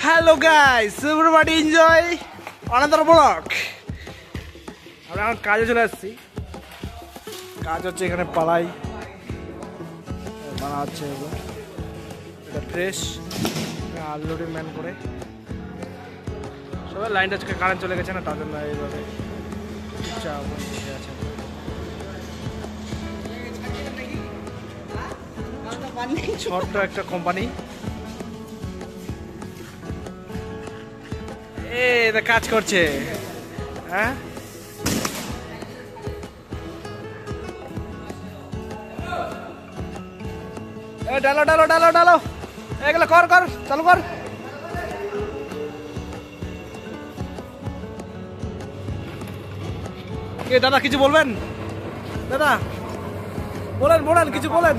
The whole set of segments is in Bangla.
Hello guys, everybody enjoy another vlog. আমরা এখন কাজে চলে আসছি। কাজ হচ্ছে এখানে পালাই বানা হচ্ছে, এটা ফ্রেশ আলুটি ম্যান করে সবাই লাইনটা আজকে কারেন্ট চলে গেছে না, তাদের না এইভাবে চুপচাপ বসে আছে। ছোট্ট একটা কোম্পানি এটা কাজ করছে। হ্যাঁ ডালো ডালো ডালো ডালো এগুলো কর কর চালু কর। কে দাদা কিছু বলবেন? দাদা বলেন বলেন কিছু বলেন।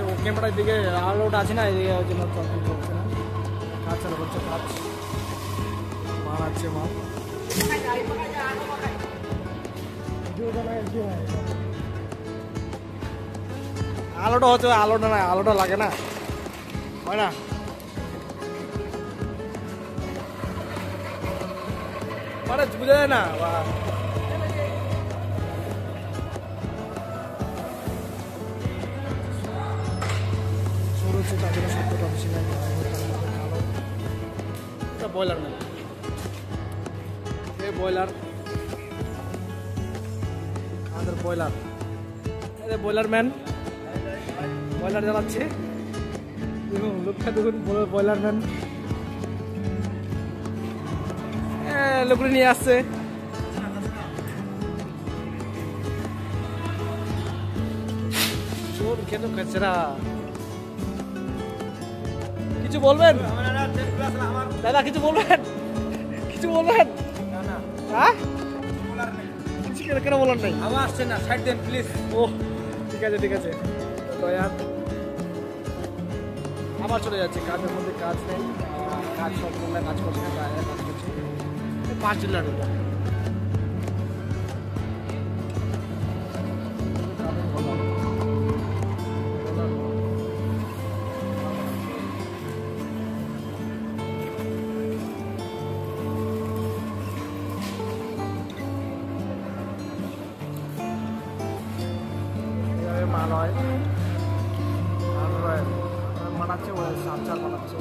ও ক্যামেরার দিকে আলোটা আছে না, এদিকে ওই জন্য চলছে না। কাজ চালু করছে, কাজ বানাচ্ছে মাল। আলোটা হচ্ছে আলোটা না, আলোটা লাগে না, হয় না। মানে বুঝা যায় না। বয়লার ম্যান, বয়লার আমাদের বয়লার, বয়লার ম্যান বয়লার জ্বালাচ্ছে। দেখুন লোকটা, দেখুন বয়লার ম্যান লোকগুলো নিয়ে আসছে। চোর কেন কাচরা, কিছু বলবেন দাদা? কিছু বলবেন? কিছু বলবেন? হ্যাঁ কেন বলার নাই? আবার আসছে না, সাইড দেন প্লিজ। ও ঠিক আছে ঠিক আছে, দয়ার আবার চলে যাচ্ছে। কাজের মধ্যে কাজ নেই, কাজ সব কাজ করছে না, কাজ করছে 5 জেলার মাল হয়, মানাচ্ছে, সার চার বানাচ্ছে।